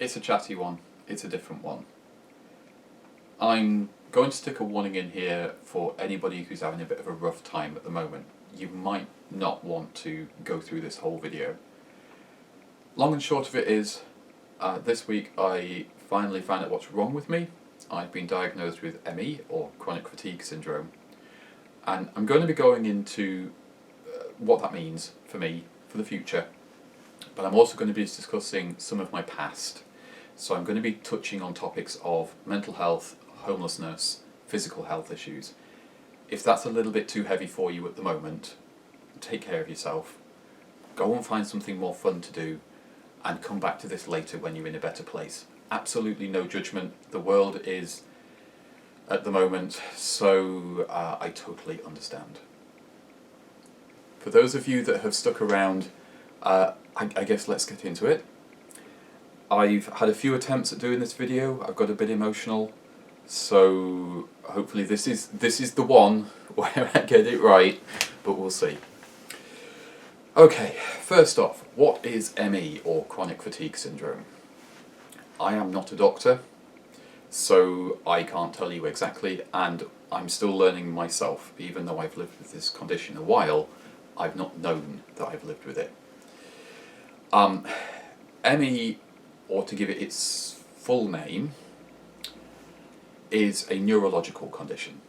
It's a chatty one, it's a different one. I'm going to stick a warning in here for anybody who's having a bit of a rough time at the moment. You might not want to go through this whole video. Long and short of it is, this week I finally found out what's wrong with me. I've been diagnosed with ME, or chronic fatigue syndrome, and I'm going to be going into what that means for me for the future, but I'm also going to be discussing some of my past. So I'm going to be touching on topics of mental health, homelessness, physical health issues. If that's a little bit too heavy for you at the moment, take care of yourself, go and find something more fun to do, and come back to this later when you're in a better place. Absolutely no judgment. The world is at the moment, so I totally understand. For those of you that have stuck around, I guess let's get into it. I've had a few attempts at doing this video. I've got a bit emotional, so hopefully this is the one where I get it right, but we'll see. Okay, first off, what is ME, or chronic fatigue syndrome? I am not a doctor, so I can't tell you exactly, and I'm still learning myself. Even though I've lived with this condition a while, I've not known that I've lived with it. ME, or to give it its full name, is a neurological condition,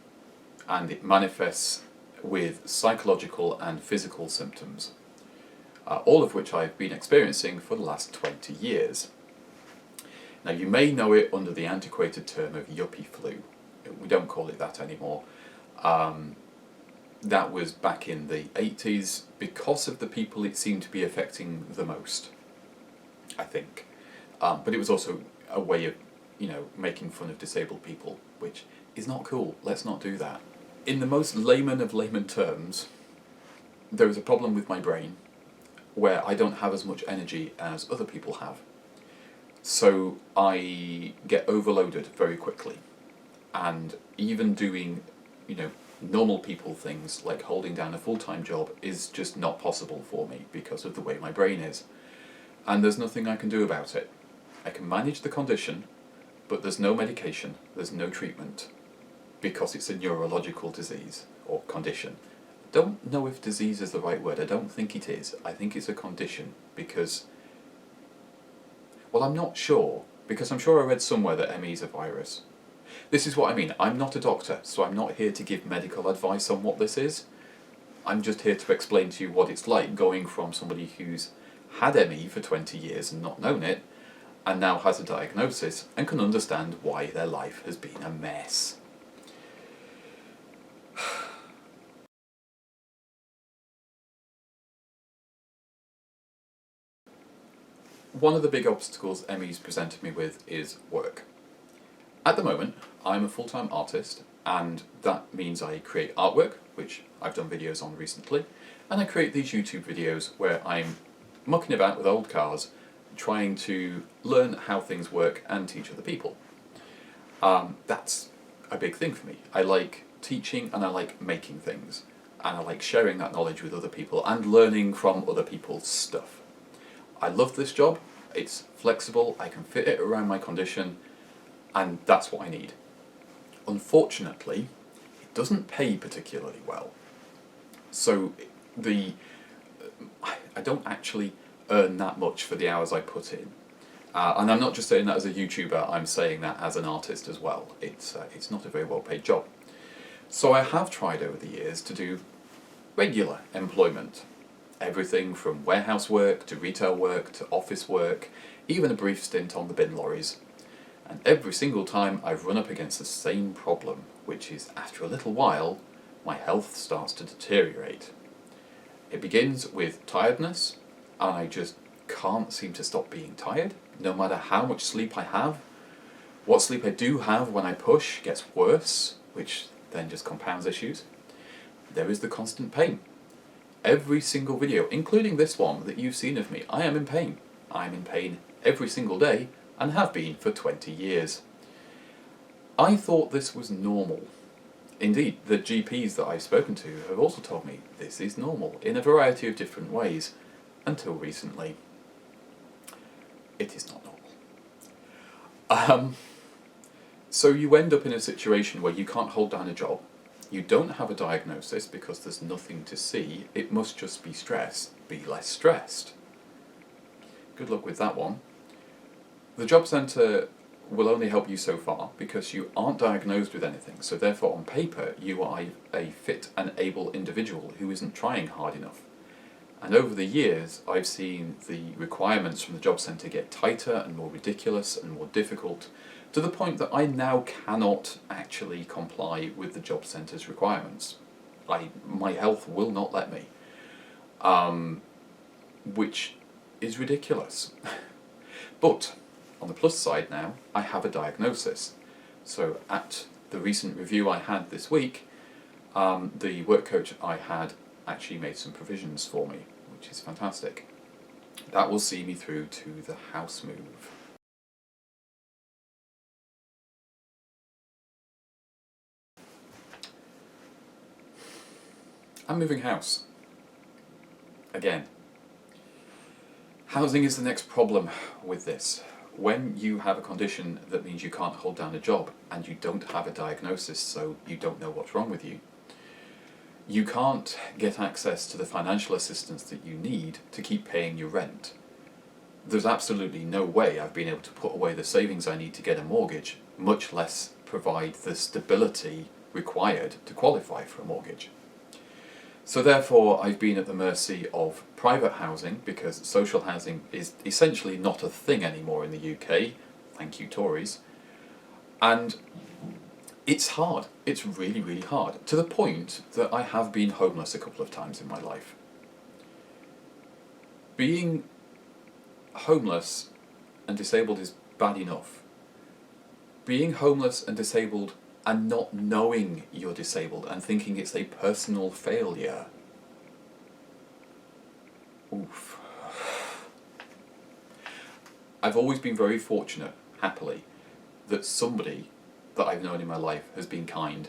and it manifests with psychological and physical symptoms, all of which I've been experiencing for the last 20 years. Now, you may know it under the antiquated term of yuppie flu. We don't call it that anymore. That was back in the 80s because of the people it seemed to be affecting the most, I think. But it was also a way of, making fun of disabled people, which is not cool. Let's not do that. In the most layman of layman terms, there is a problem with my brain where I don't have as much energy as other people have. So I get overloaded very quickly, and even doing, normal people things like holding down a full-time job is just not possible for me because of the way my brain is. And there's nothing I can do about it. I can manage the condition, but there's no medication, there's no treatment, because it's a neurological disease or condition. I don't know if disease is the right word. I don't think it is. I think it's a condition because, well, I'm not sure, because I'm sure I read somewhere that ME is a virus. This is what I mean. I'm not a doctor, so I'm not here to give medical advice on what this is. I'm just here to explain to you what it's like going from somebody who's had ME for 20 years and not known it, and now has a diagnosis and can understand why their life has been a mess. One of the big obstacles ME's presented me with is work. At the moment, I'm a full-time artist, and that means I create artwork, which I've done videos on recently, and I create these YouTube videos where I'm mucking about with old cars, trying to learn how things work and teach other people. That's a big thing for me. I like teaching and I like making things, and I like sharing that knowledge with other people and learning from other people's stuff. I love this job. It's flexible, I can fit it around my condition, and that's what I need. Unfortunately, it doesn't pay particularly well. So I don't actually earn that much for the hours I put in. And I'm not just saying that as a YouTuber, I'm saying that as an artist as well. It's not a very well paid job. So I have tried over the years to do regular employment. Everything from warehouse work to retail work to office work, even a brief stint on the bin lorries. And every single time I've run up against the same problem, which is after a little while, my health starts to deteriorate. It begins with tiredness, and I just can't seem to stop being tired, no matter how much sleep I have. What sleep I do have when I push gets worse, which then just compounds issues. There is the constant pain. Every single video, including this one that you've seen of me, I am in pain. I'm in pain every single day, and have been for 20 years. I thought this was normal. Indeed, the GPs that I've spoken to have also told me this is normal, in a variety of different ways, until recently. It is not normal. So you end up in a situation where you can't hold down a job, you don't have a diagnosis because there's nothing to see, it must just be stress, be less stressed. Good luck with that one. The job centre will only help you so far because you aren't diagnosed with anything, so therefore on paper you are a fit and able individual who isn't trying hard enough. And over the years I've seen the requirements from the job centre get tighter and more ridiculous and more difficult, to the point that I now cannot actually comply with the job centre's requirements. My health will not let me, which is ridiculous. But on the plus side now, I have a diagnosis. So at the recent review I had this week, the work coach I had actually made some provisions for me, which is fantastic. That will see me through to the house move. I'm moving house. Again. Housing is the next problem with this. When you have a condition that means you can't hold down a job and you don't have a diagnosis, so you don't know what's wrong with you, you can't get access to the financial assistance that you need to keep paying your rent. There's absolutely no way I've been able to put away the savings I need to get a mortgage, much less provide the stability required to qualify for a mortgage. So therefore I've been at the mercy of private housing, because social housing is essentially not a thing anymore in the UK, thank you Tories, and it's hard, it's really, really hard, to the point that I have been homeless a couple of times in my life. Being homeless and disabled is bad enough. Being homeless and disabled and not knowing you're disabled and thinking it's a personal failure. Oof. I've always been very fortunate, happily, that somebody that I've known in my life has been kind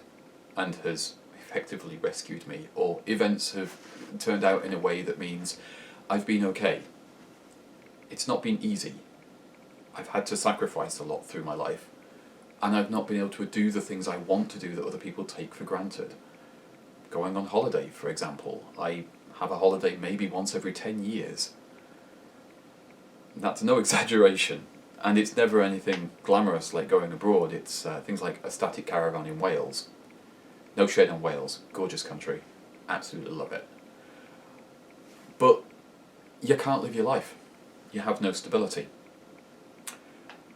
and has effectively rescued me, or events have turned out in a way that means I've been okay. It's not been easy. I've had to sacrifice a lot through my life, and I've not been able to do the things I want to do that other people take for granted. Going on holiday, for example. I have a holiday maybe once every 10 years. That's no exaggeration, and it's never anything glamorous like going abroad. It's things like a static caravan in Wales. No shade on Wales, gorgeous country, absolutely love it. But you can't live your life. You have no stability.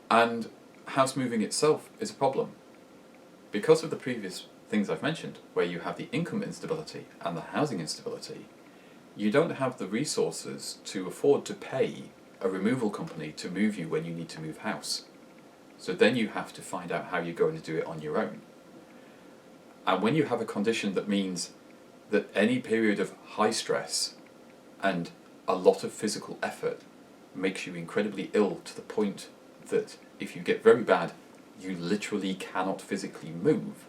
And house moving itself is a problem. Because of the previous things I've mentioned, where you have the income instability and the housing instability, you don't have the resources to afford to pay a removal company to move you when you need to move house. So then you have to find out how you're going to do it on your own. And when you have a condition that means that any period of high stress and a lot of physical effort makes you incredibly ill, to the point that if you get very bad, you literally cannot physically move,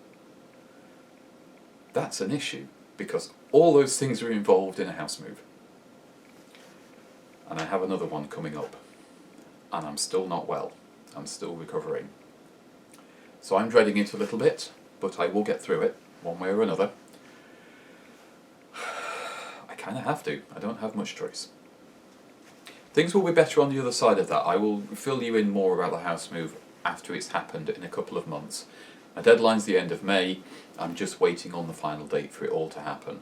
that's an issue, because all those things are involved in a house move. And I have another one coming up, and I'm still not well. I'm still recovering. So I'm dreading it a little bit, but I will get through it, one way or another. I kind of have to. I don't have much choice. Things will be better on the other side of that. I will fill you in more about the house move after it's happened in a couple of months. My deadline's the end of May. I'm just waiting on the final date for it all to happen.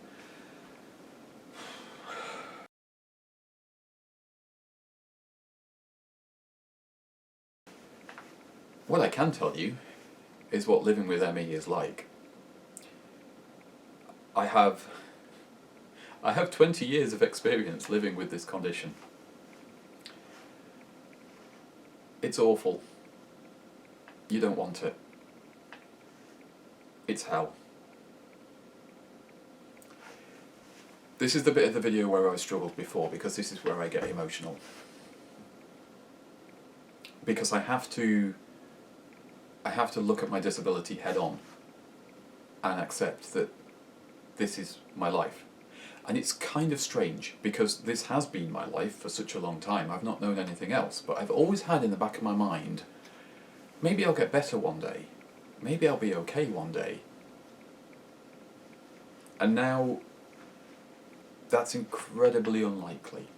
What I can tell you is what living with ME is like. I have 20 years of experience living with this condition. It's awful. You don't want it. It's hell. This is the bit of the video where I struggled before, because this is where I get emotional. Because I have to look at my disability head on and accept that this is my life. And it's kind of strange, because this has been my life for such a long time. I've not known anything else, but I've always had in the back of my mind maybe I'll get better one day. Maybe I'll be okay one day. And now, that's incredibly unlikely.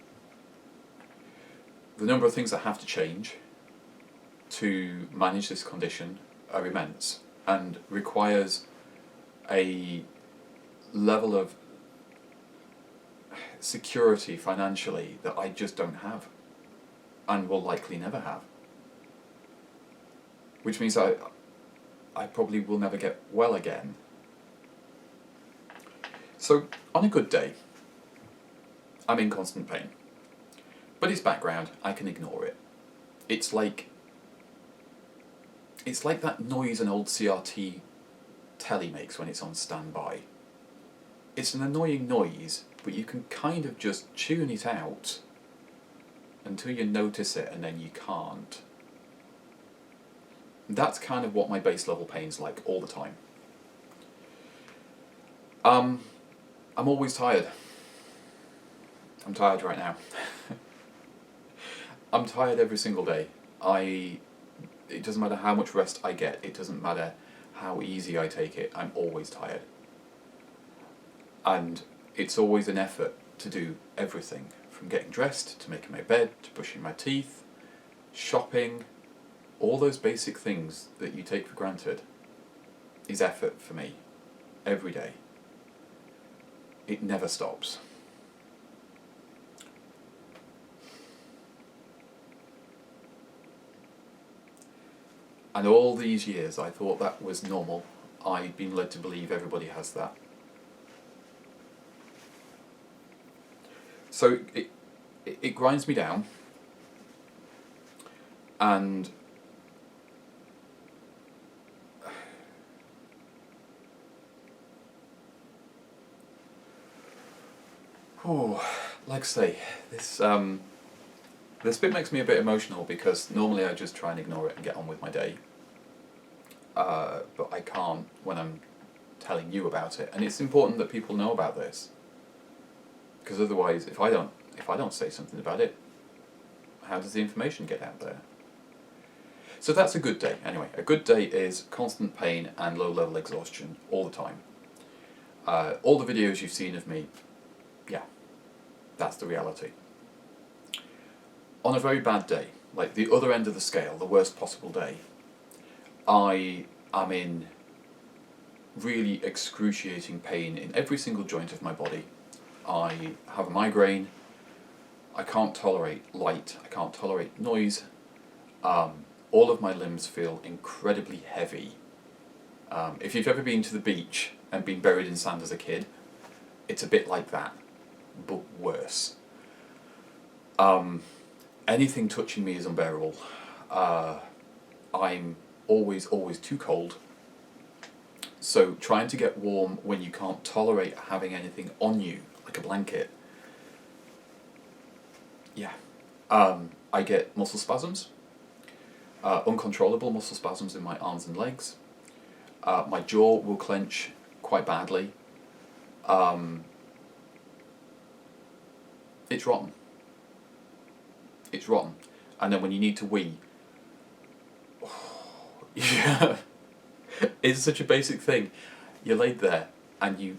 The number of things that have to change to manage this condition are immense and requires a level of security financially that I just don't have and will likely never have. Which means I probably will never get well again. So, on a good day, I'm in constant pain. But it's background, I can ignore it. It's like that noise an old CRT telly makes when it's on standby. It's an annoying noise, but you can kind of just tune it out until you notice it and then you can't. That's kind of what my base level pain's like all the time. I'm always tired. I'm tired right now. I'm tired every single day. It doesn't matter how much rest I get, it doesn't matter how easy I take it, I'm always tired. And it's always an effort to do everything, from getting dressed, to making my bed, to brushing my teeth, shopping, all those basic things that you take for granted is effort for me, every day. It never stops. And all these years I thought that was normal. I've been led to believe everybody has that. So it grinds me down, and like I say, this bit makes me a bit emotional because normally I just try and ignore it and get on with my day. But I can't when I'm telling you about it, and it's important that people know about this. Because otherwise, if I don't say something about it, how does the information get out there? So that's a good day. Anyway, a good day is constant pain and low-level exhaustion all the time. All the videos you've seen of me, yeah, that's the reality. On a very bad day, like the other end of the scale, the worst possible day, I am in really excruciating pain in every single joint of my body. I have a migraine, I can't tolerate light, I can't tolerate noise, all of my limbs feel incredibly heavy. If you've ever been to the beach and been buried in sand as a kid, it's a bit like that, but worse. Anything touching me is unbearable. I'm always too cold. So trying to get warm when you can't tolerate having anything on you, like a blanket. Yeah. I get muscle spasms, uncontrollable muscle spasms in my arms and legs. My jaw will clench quite badly. It's rotten. It's rotten. And then when you need to wee, yeah, it's such a basic thing. You're laid there and you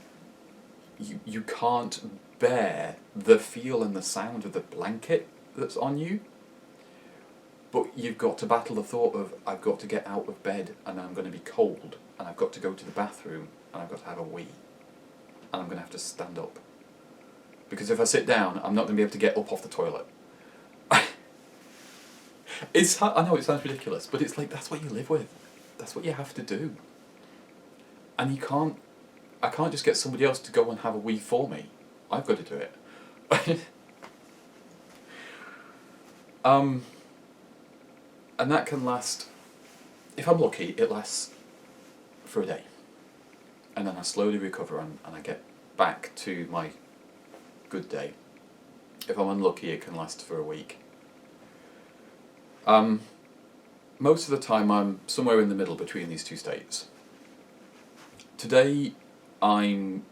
can't bear the feel and the sound of the blanket that's on you, but you've got to battle the thought of, I've got to get out of bed and I'm going to be cold and I've got to go to the bathroom and I've got to have a wee and I'm going to have to stand up, because if I sit down I'm not going to be able to get up off the toilet. I know it sounds ridiculous, but it's like, that's what you live with. That's what you have to do. And I can't just get somebody else to go and have a wee for me. I've got to do it. And that can last, if I'm lucky, it lasts for a day. And then I slowly recover and I get back to my good day. If I'm unlucky, it can last for a week. Most of the time I'm somewhere in the middle between these two states. Today I'm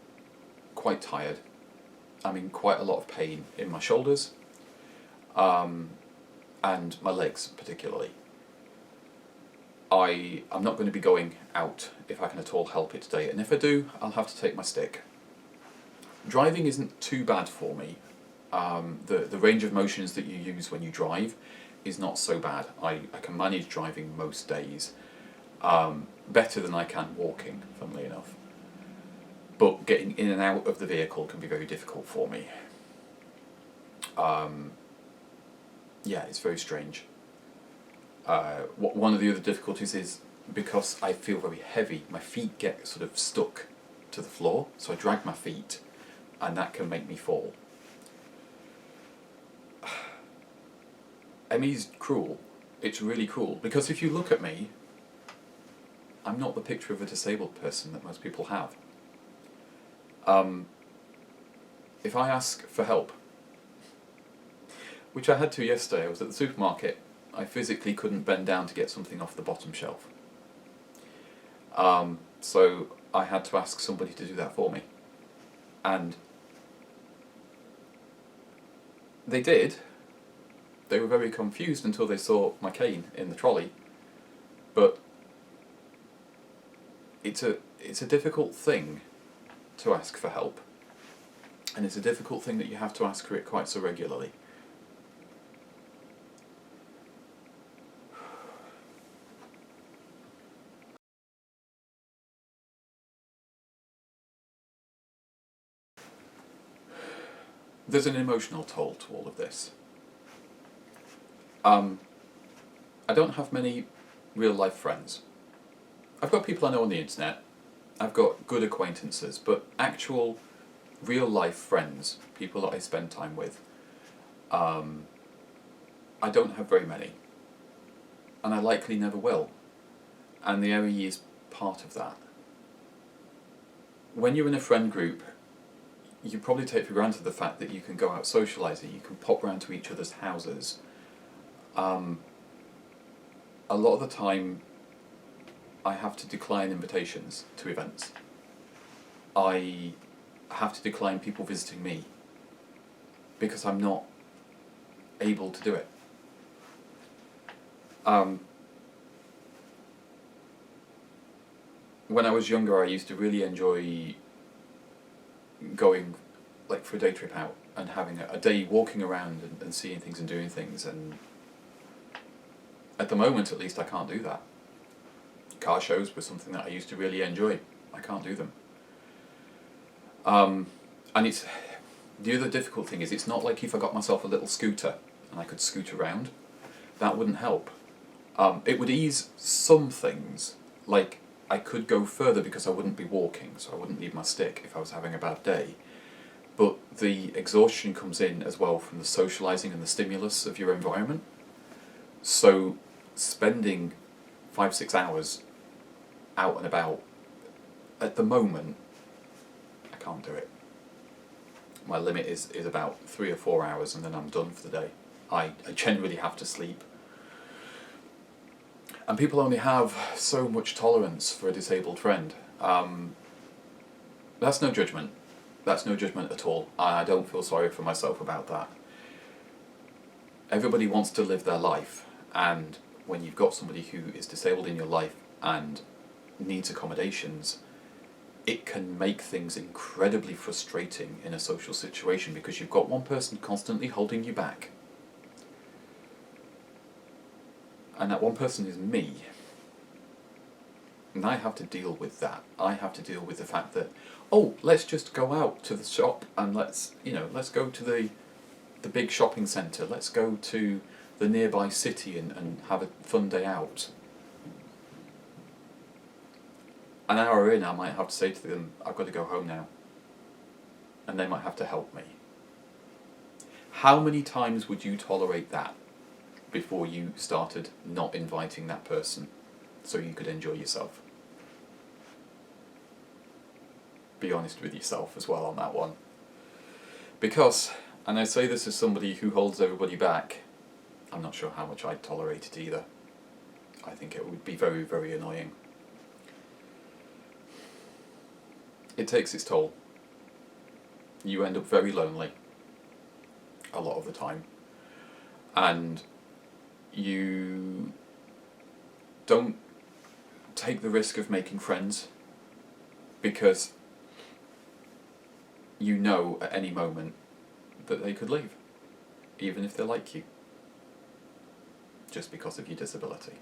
quite tired. I'm in quite a lot of pain in my shoulders, and my legs particularly. I'm not going to be going out if I can at all help it today, and if I do, I'll have to take my stick. Driving isn't too bad for me. The range of motions that you use when you drive is not so bad. I can manage driving most days, better than I can walking, funnily enough. But getting in and out of the vehicle can be very difficult for me. Yeah, it's very strange. One of the other difficulties is because I feel very heavy, my feet get sort of stuck to the floor, so I drag my feet, and that can make me fall. ME's cruel. It's really cruel, because if you look at me, I'm not the picture of a disabled person that most people have. If I ask for help, which I had to yesterday, I was at the supermarket, I physically couldn't bend down to get something off the bottom shelf. So I had to ask somebody to do that for me. And they did. They were very confused until they saw my cane in the trolley. But it's a difficult thing to ask for help. And it's a difficult thing that you have to ask for it quite so regularly. There's an emotional toll to all of this. I don't have many real life friends. I've got people I know on the internet, I've got good acquaintances, but actual real life friends, people that I spend time with, I don't have very many. And I likely never will. And the ME is part of that. When you're in a friend group, you probably take for granted the fact that you can go out socialising, you can pop round to each other's houses. A lot of the time, I have to decline invitations to events. I have to decline people visiting me because I'm not able to do it. When I was younger, I used to really enjoy going like for a day trip out and having a day walking around and seeing things and doing things, and at the moment at least I can't do that. Car shows were something that I used to really enjoy. I can't do them. And it's the other difficult thing is it's not like if I got myself a little scooter and I could scoot around, that wouldn't help. It would ease some things, like I could go further because I wouldn't be walking, so I wouldn't need my stick if I was having a bad day. But the exhaustion comes in as well from the socialising and the stimulus of your environment. So spending 5-6 hours out and about, at the moment, I can't do it. My limit is about 3 or 4 hours, and then I'm done for the day. I generally have to sleep. And people only have so much tolerance for a disabled friend. That's no judgment. That's no judgment at all. I don't feel sorry for myself about that. Everybody wants to live their life, and when you've got somebody who is disabled in your life and needs accommodations, it can make things incredibly frustrating in a social situation because you've got one person constantly holding you back. And that one person is me. And I have to deal with that. I have to deal with the fact that, oh, let's just go out to the shop and let's go to the big shopping centre. Let's go to the nearby city and have a fun day out. An hour in, I might have to say to them, I've got to go home now. And they might have to help me. How many times would you tolerate that before you started not inviting that person so you could enjoy yourself? Be honest with yourself as well on that one. Because, and I say this as somebody who holds everybody back, I'm not sure how much I'd tolerate it either. I think it would be very, very annoying. It takes its toll. You end up very lonely a lot of the time. And you don't take the risk of making friends, because you know at any moment that they could leave, even if they like you, just because of your disability.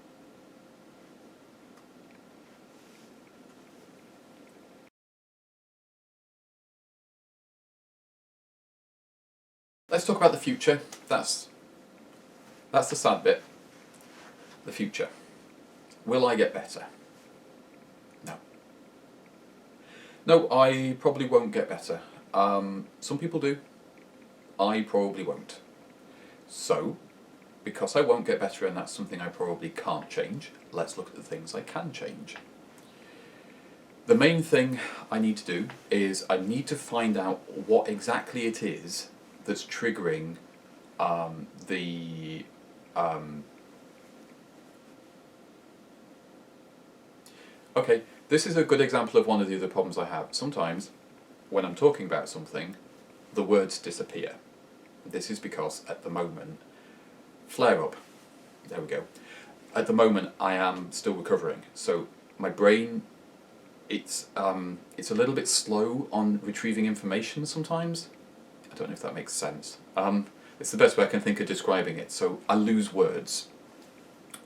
Let's talk about the future. That's the sad bit. The future. Will I get better? No. No, I probably won't get better. Some people do. I probably won't. So, because I won't get better and that's something I probably can't change, let's look at the things I can change. The main thing I need to do is I need to find out what exactly it is that's triggering Okay, this is a good example of one of the other problems I have. Sometimes, when I'm talking about something, the words disappear. This is because, at the moment, flare-up. There we go. At the moment, I am still recovering. So, my brain, it's a little bit slow on retrieving information sometimes. I don't know if that makes sense. It's the best way I can think of describing it. So I lose words.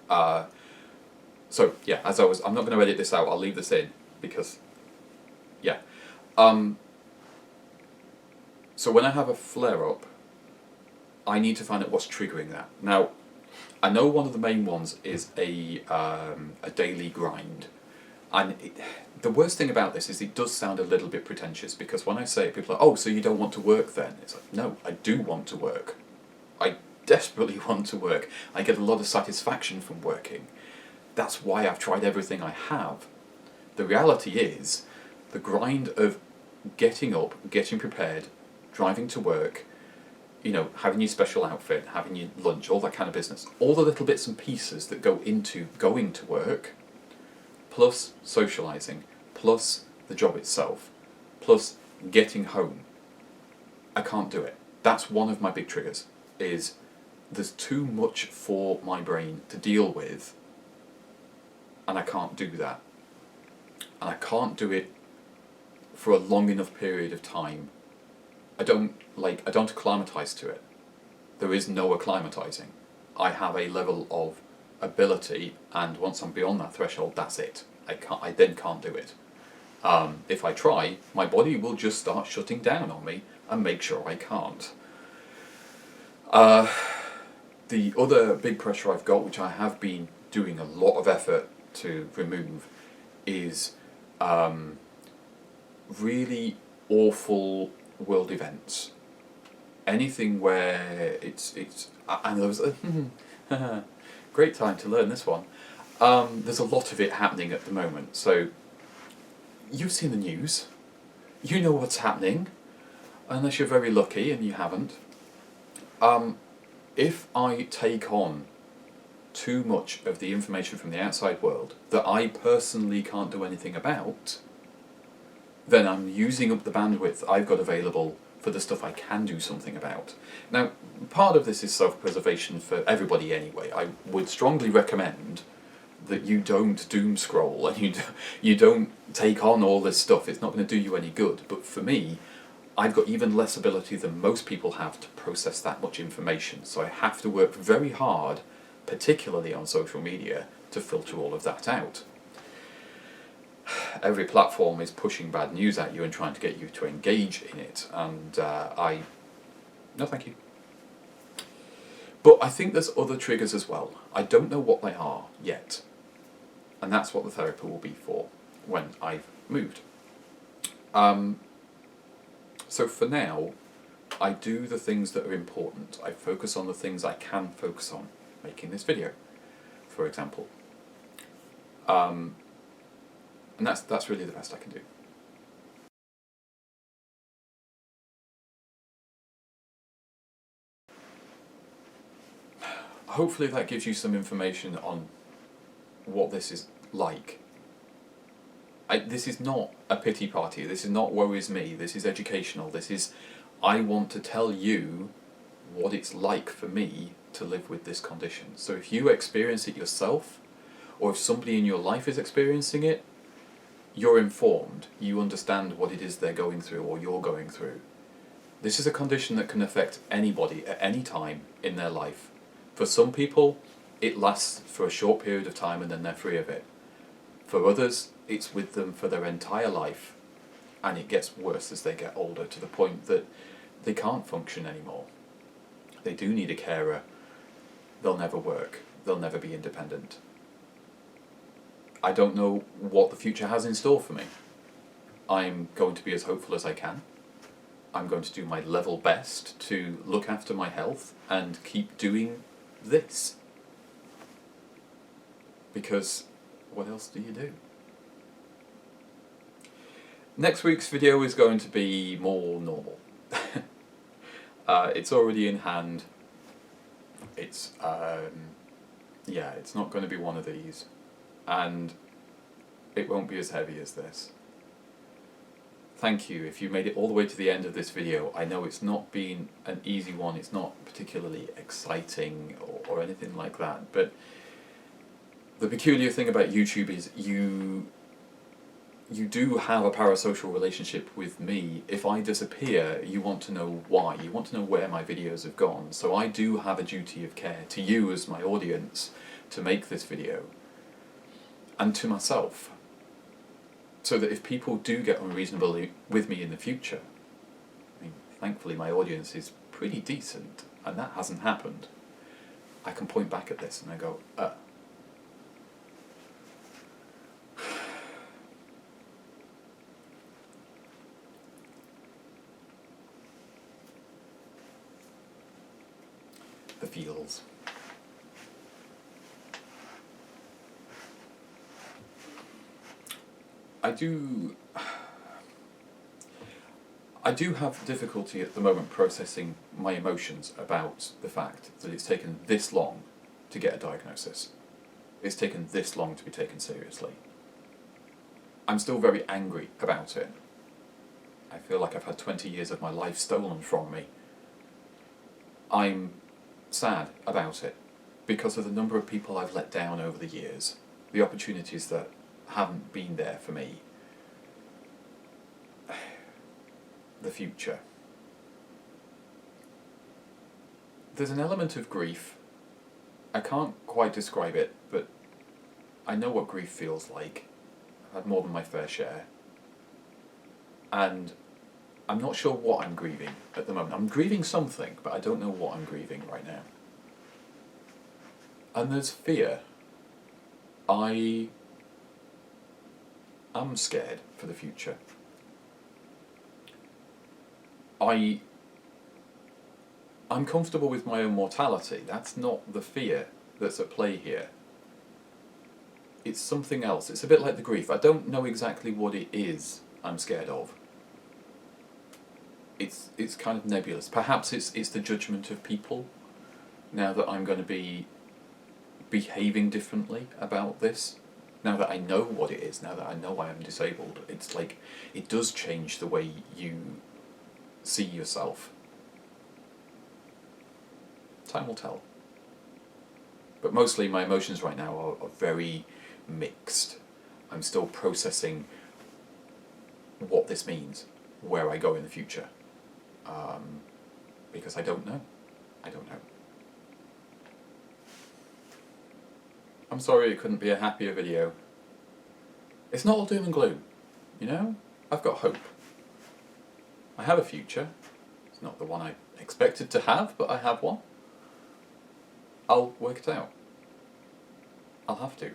So yeah, I'm not going to edit this out. I'll leave this in because, yeah. So when I have a flare-up, I need to find out what's triggering that. Now, I know one of the main ones is a daily grind, and the worst thing about this is it does sound a little bit pretentious, because when I say it, people are like, oh, so you don't want to work then? It's like, no, I do want to work. I desperately want to work. I get a lot of satisfaction from working. That's why I've tried everything I have. The reality is, the grind of getting up, getting prepared, driving to work, you know, having your special outfit, having your lunch, all that kind of business, all the little bits and pieces that go into going to work, plus socialising, plus the job itself, plus getting home. I can't do it. That's one of my big triggers, is there's too much for my brain to deal with, and I can't do that. And I can't do it for a long enough period of time. I don't acclimatise to it. There is no acclimatising. I have a level of ability, and once I'm beyond that threshold, that's it. I then can't do it. If I try, my body will just start shutting down on me and make sure I can't. The other big pressure I've got, which I have been doing a lot of effort to remove, is really awful world events. Anything where it's and there was a great time to learn this one. There's a lot of it happening at the moment. So you've seen the news, you know what's happening, unless you're very lucky and you haven't. If I take on too much of the information from the outside world that I personally can't do anything about, then I'm using up the bandwidth I've got available for the stuff I can do something about. Now, part of this is self-preservation for everybody anyway. I would strongly recommend that you don't doom scroll and you don't take on all this stuff. It's not going to do you any good. But for me, I've got even less ability than most people have to process that much information. So I have to work very hard, particularly on social media, to filter all of that out. Every platform is pushing bad news at you and trying to get you to engage in it, and no thank you. But I think there's other triggers as well. I don't know what they are yet, and that's what the therapy will be for when I've moved. So for now, I do the things that are important. I focus on the things I can focus on, making this video, for example. And that's really the best I can do. Hopefully that gives you some information on what this is like. This is not a pity party, this is not woe is me, this is educational, I want to tell you what it's like for me to live with this condition. So if you experience it yourself, or if somebody in your life is experiencing it, you're informed, you understand what it is they're going through or you're going through. This is a condition that can affect anybody at any time in their life. For some people, it lasts for a short period of time and then they're free of it. For others, it's with them for their entire life, and it gets worse as they get older, to the point that they can't function anymore. They do need a carer. They'll never work. They'll never be independent. I don't know what the future has in store for me. I'm going to be as hopeful as I can. I'm going to do my level best to look after my health and keep doing this. Because what else do you do? Next week's video is going to be more normal. It's already in hand. It's it's not going to be one of these, and it won't be as heavy as this. Thank you if you made it all the way to the end of this video. I know it's not been an easy one, it's not particularly exciting or anything like that, but the peculiar thing about YouTube is you do have a parasocial relationship with me. If I disappear, you want to know why. You want to know where my videos have gone. So I do have a duty of care to you as my audience to make this video, and to myself, so that if people do get unreasonable with me in the future, I mean, thankfully my audience is pretty decent, and that hasn't happened, I can point back at this and I go, the feels. I do have difficulty at the moment processing my emotions about the fact that it's taken this long to get a diagnosis. It's taken this long to be taken seriously. I'm still very angry about it. I feel like I've had 20 years of my life stolen from me. I'm sad about it because of the number of people I've let down over the years, the opportunities that haven't been there for me, the future. There's an element of grief. I can't quite describe it, but I know what grief feels like. I've had more than my fair share. And I'm not sure what I'm grieving at the moment. I'm grieving something, but I don't know what I'm grieving right now. And there's fear. I am scared for the future. I'm comfortable with my own mortality. That's not the fear that's at play here. It's something else. It's a bit like the grief. I don't know exactly what it is I'm scared of. It's kind of nebulous. Perhaps it's the judgment of people, now that I'm going to be behaving differently about this. Now that I know what it is, now that I know I am disabled, it's like it does change the way you see yourself. Time will tell. But mostly my emotions right now are very mixed. I'm still processing what this means, where I go in the future. Because I don't know. I don't know. I'm sorry it couldn't be a happier video. It's not all doom and gloom, you know? I've got hope. I have a future. It's not the one I expected to have, but I have one. I'll work it out. I'll have to.